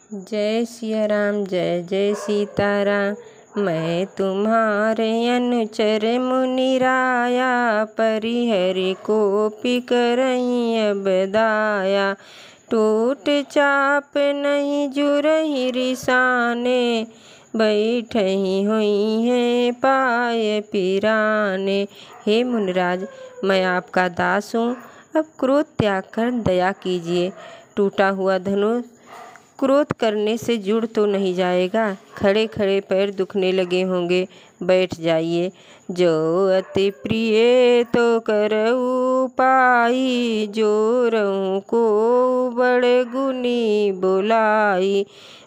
जय सिया राम जय जय सीताराम। मैं तुम्हारे अनुचर मुनिराया, परिहरि कोपि करहीं अब दाया। टूट चाप नहीं जुरहि रिसाने, बैठही हुई हैं पाए पिराने। हे मुनिराज, मैं आपका दास हूँ, अब क्रोध त्याग कर दया कीजिए। टूटा हुआ धनुष क्रोध करने से जुड़ तो नहीं जाएगा। खड़े खड़े पैर दुखने लगे होंगे, बैठ जाइए। जो अति प्रिय तो करऊ पाई, जोरहूँ को बड़े गुनी बुलाई।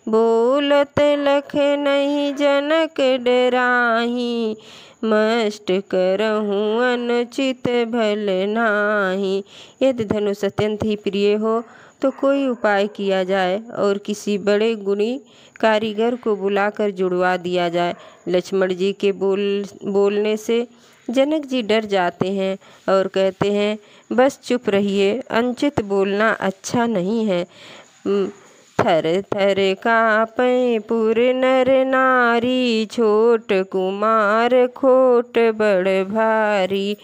बोलत लख नहीं जनक डराही, मष्ट करहूँ अनुचित भल नाही। यदि धनुष अत्यंत ही प्रिय हो तो कोई उपाय किया जाए और किसी बड़े गुणी कारीगर को बुलाकर जुड़वा दिया जाए। लक्ष्मण जी के बोलने से जनक जी डर जाते हैं और कहते हैं, बस चुप रहिए, अनुचित बोलना अच्छा नहीं है। थर थर काँपे पुर नर नारी, छोट कुमार खोट बड़ भारी।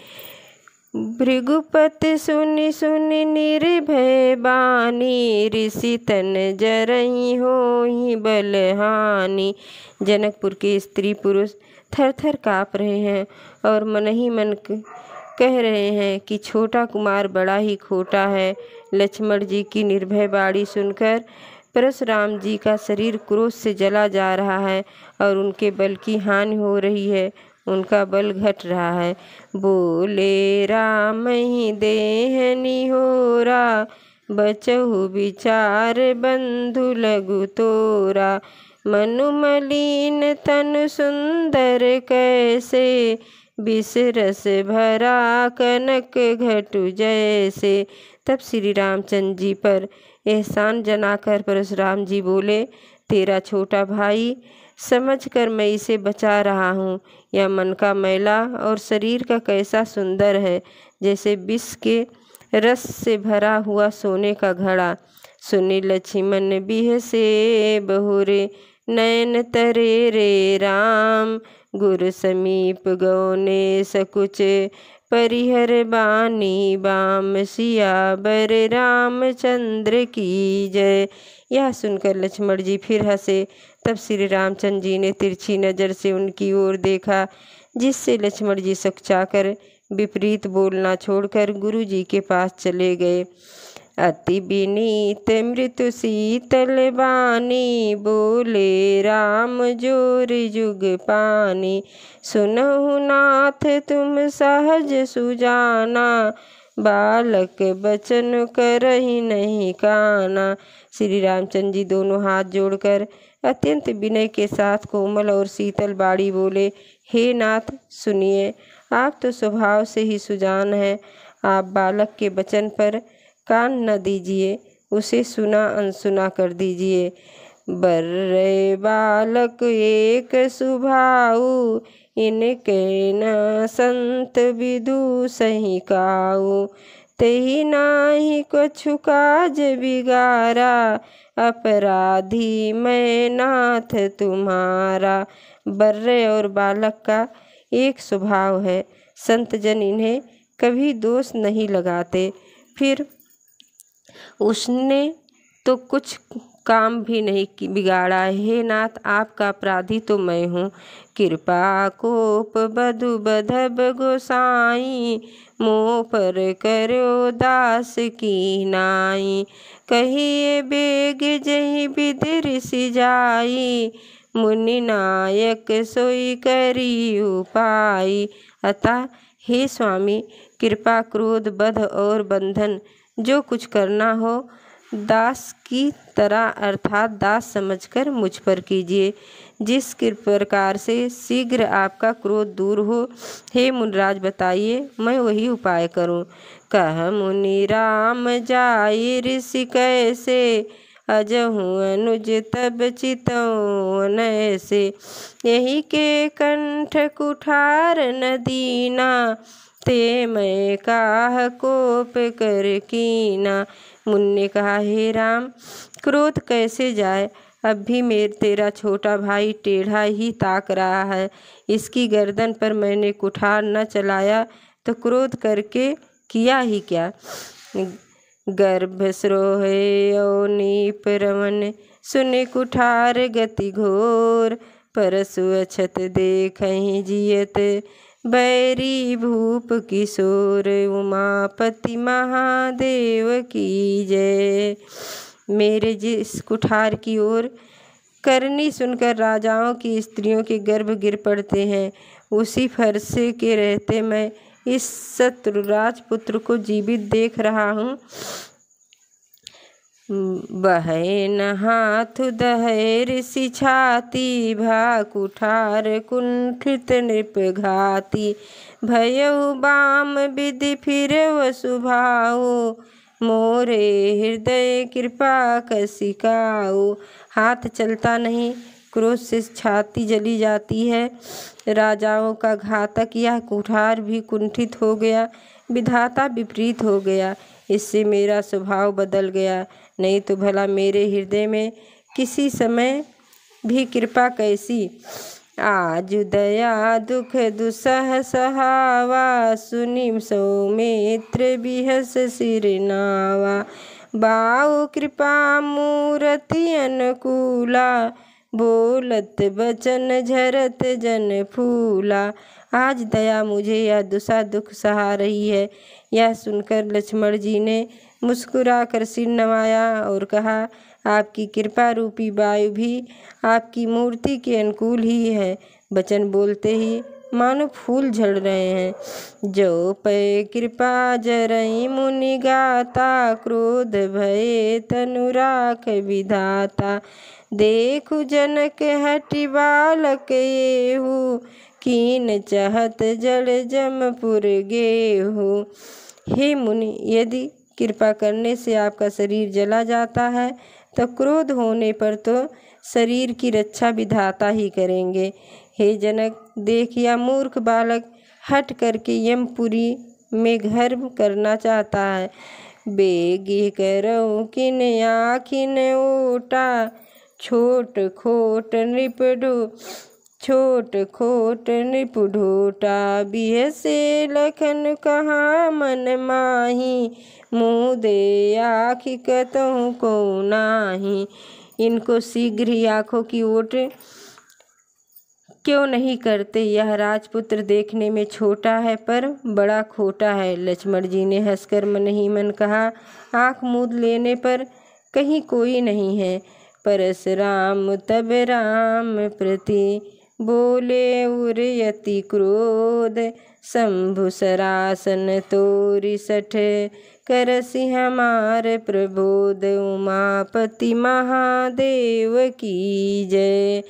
भृगुपति सुनि सुनि निर्भय बानी, ऋषि तन जरहि होहि बलहानि। जनकपुर के स्त्री पुरुष थर थर काँप रहे हैं और मन ही मन कह रहे हैं कि छोटा कुमार बड़ा ही खोटा है। लक्ष्मण जी की निर्भय बाणी सुनकर परशुराम जी का शरीर क्रोध से जला जा रहा है और उनके बल की हानि हो रही है, उनका बल घट रहा है। बोले राम ही देह निहोरा, बचहु विचार बंधु लघु तोरा। मनु मलिन तनु सुंदर कैसे, विष रस भरा कनक घटु जैसे। तब श्री रामचंद्र जी पर एहसान जनाकर परशुराम जी बोले, तेरा छोटा भाई समझकर मैं इसे बचा रहा हूँ। यह मन का मैला और शरीर का कैसा सुंदर है, जैसे विष के रस से भरा हुआ सोने का घड़ा। सुनि लक्ष्मण बिहसे बहुरे, नयन तरे रे राम। गुरु समीप गौने सकुच, परिहर बानी बाम। सियावर रामचंद्र की जय। यह सुनकर लक्ष्मण जी फिर हंसे। तब श्री रामचंद्र जी ने तिरछी नज़र से उनकी ओर देखा, जिससे लक्ष्मण जी सकचाकर विपरीत बोलना छोड़कर गुरु जी के पास चले गए। अति विनीत मृत्यु शीतल बानी, बोले राम जोर जुग पानी। सुनहु नाथ तुम सहज सुजाना, बालक बचन करहि नहीं काना। श्री रामचंद्र जी दोनों हाथ जोड़कर अत्यंत विनय के साथ कोमल और शीतल बाणी बोले, हे नाथ सुनिए, आप तो स्वभाव से ही सुजान हैं। आप बालक के वचन पर कान न दीजिए, उसे सुना अनसुना कर दीजिए। बर्रे बालक एक सुभाऊ, इनके न संत विदु सही काऊ। तेहि नाही कछु काज बिगारा, अपराधी मैं नाथ तुम्हारा। बर्रे और बालक का एक स्वभाव है, संत जन इन्हें कभी दोष नहीं लगाते। फिर उसने तो कुछ काम भी नहीं बिगाड़ा। हे नाथ, आपका अपराधी तो मैं हूँ। कृपा कोप बधु बधब गोसाई, मोह पर करो दास की नाई। कहिए बेग जही विधि ऋषि जाई, मुनि नायक सोई करी उपाई। अतः हे स्वामी, कृपा क्रोध बध और बंधन जो कुछ करना हो दास की तरह अर्थात दास समझकर मुझ पर कीजिए, जिस प्रकार से शीघ्र आपका क्रोध दूर हो। हे मुनिराज, बताइए मैं वही उपाय करूं। कह मुनि राम जाई ऋषि कैसे, अजहूँ अनुज तब चितौं अनैसे। यही के कंठ कुठार न दीना, ते मैं काह कोप कर कीना। मुनि ने कहा, हे राम, क्रोध कैसे जाए, अब भी तेरा छोटा भाई टेढ़ा ही ताक रहा है। इसकी गर्दन पर मैंने कुठार न चलाया तो क्रोध करके किया ही क्या। गर्भस्रोहे नीप रमन सुने कुठार गति घोर, परसु अछत देखहि जियत बैरी भूप किशोर, उमापति महादेव की जय। मेरे जिस कुठार की ओर करनी सुनकर राजाओं की स्त्रियों के गर्भ गिर पड़ते हैं, उसी फरसे के रहते मैं इस शत्रु राजपुत्र को जीवित देख रहा हूँ। बहे न हाथ दहे ऋषि छाती, भा कुठार कुंठित नृप घाती, भयउ बाम विधि फिर वसुभाऊ, मोरे हृदय कृपा कसिकाऊ। हाथ चलता नहीं, क्रोध से छाती जली जाती है। राजाओं का घातक यह कुठार भी कुंठित हो गया, विधाता विपरीत हो गया, इससे मेरा स्वभाव बदल गया। नहीं तो भला मेरे हृदय में किसी समय भी कृपा कैसी। आज दया दुख दुसह सहावा, सुनि सौमित्र बिहस सिर नावा, बाऊ कृपा मूरति अनुकूला, बोलत बचन झरत जन फूला। आज दया मुझे यह दुसा दुख सहा रही है। यह सुनकर लक्ष्मण जी ने मुस्कुराकर सिर नवाया और कहा, आपकी कृपा रूपी वायु भी आपकी मूर्ति के अनुकूल ही है। वचन बोलते ही मानो फूल झड़ रहे हैं। जो पै कृपा जरई मुनि गाता, क्रोध भये तनु राख विधाता, देखु जनक हटि बालक येहू, कीन चहत जड़ जमपुर गेहू। हे मुनि, यदि कृपा करने से आपका शरीर जला जाता है तो क्रोध होने पर तो शरीर की रक्षा विधाता ही करेंगे। हे जनक, देख यह मूर्ख बालक हट करके यमपुरी में घर करना चाहता है। बेगी करऊँ किन आखिन ओटा, छोट खोट नृप ढोटा, बिहसे लखन कहाँ मन माही, मुँह दे आँखि कतहु को नाही। इनको शीघ्र ही आँखों की ओट क्यों नहीं करते। यह राजपुत्र देखने में छोटा है पर बड़ा खोटा है। लक्ष्मण जी ने हंसकर मन ही मन कहा, आँख मूंद लेने पर कहीं कोई नहीं है। परशुराम तब राम प्रति बोले उरयति क्रोध, शंभु सरासन तोरि सठ, करसि हमार प्रबोध, उमापति महादेव की जय।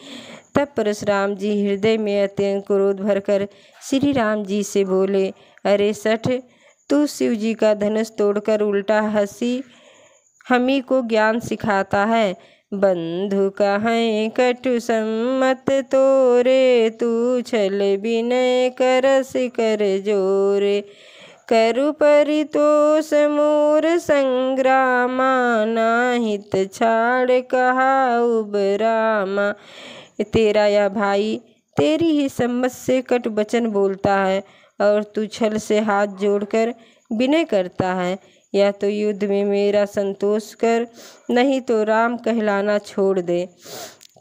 तब परशुराम जी हृदय में अत्यंत क्रोध भरकर श्री राम जी से बोले, अरे सठ, तू शिव जी का धनुष तोड़कर उल्टा हंसी हमी को ज्ञान सिखाता है। बंधु कहें कटु सम्मत तोरे, तू छल विनय करस कर जोरे, करु परितोष मोर संग्रामा, नाहित छाड़ कहा उबरामा। तेरा यह भाई तेरी ही सम्मत से कट वचन बोलता है और तू छल से हाथ जोड़कर विनय करता है। या तो युद्ध में मेरा संतोष कर, नहीं तो राम कहलाना छोड़ दे।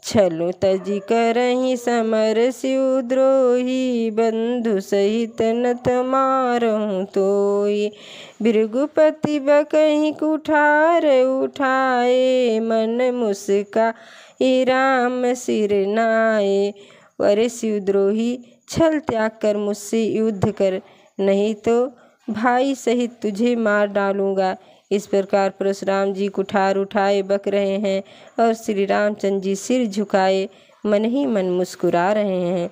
छलु तजी करहि समर शिवद्रोही, बंधु सहित नत मारहूँ तोई, भृगुपति बकहि कुठार उठाए, मन मुस्का राम सिर नाए। अरे शिवद्रोही, छल त्याग कर मुझसे युद्ध कर, नहीं तो भाई सहित तुझे मार डालूंगा। इस प्रकार परशुराम जी कुठार उठाए बक रहे हैं और श्री रामचंद्र जी सिर झुकाए मन ही मन मुस्कुरा रहे हैं।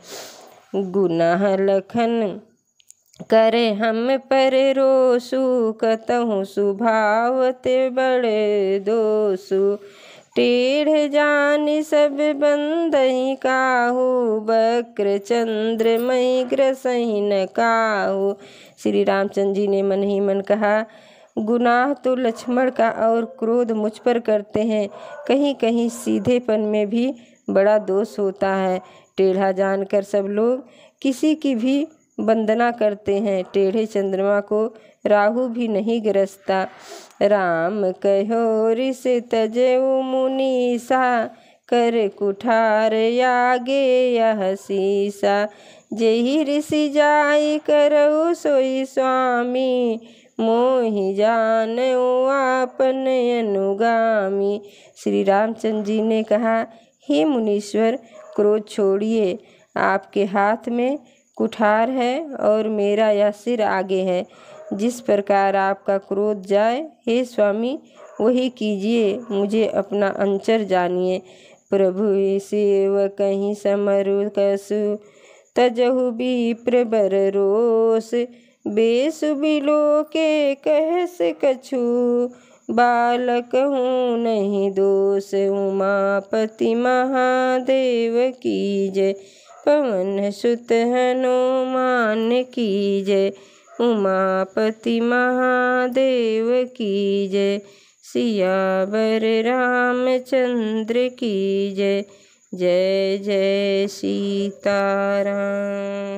गुनाह लखन करे हम पर रोसु, कतहु सुभावते बड़े दोसु, टेढ़ जानि सब बंदहि काहू, बक्र चंद्र मई ग्रसहि न काहू। श्री रामचंद्र जी ने मन ही मन कहा, गुनाह तो लक्ष्मण का और क्रोध मुझ पर करते हैं। कहीं कहीं सीधेपन में भी बड़ा दोष होता है। टेढ़ा जानकर सब लोग किसी की भी वंदना करते हैं। टेढ़े चंद्रमा को राहु भी नहीं गरजता। राम कहो ऋष तजऊ मुनीसा, कर कुठार आगे यह शीसा। जेहि ऋषि जाय करऊ सोई स्वामी, मोहि जानो आपन अनुगामी। श्री रामचंद्र जी ने कहा, हे मुनीश्वर, क्रोध छोड़िए। आपके हाथ में कुठार है और मेरा यह सिर आगे है। जिस प्रकार आपका क्रोध जाए, हे स्वामी, वही कीजिए। मुझे अपना अंचर जानिए। प्रभु सेव कहीं समरु कसु, तजहु विप्र बर रोष। बेसु बिलो के कहस कछु, बालक हूँ नहीं दोष। उमापति महादेव की जय, पवन सुत हनुमान की जय। उमापति महादेव की जय, सियावर रामचंद्र की जय। जय जय सीताराम।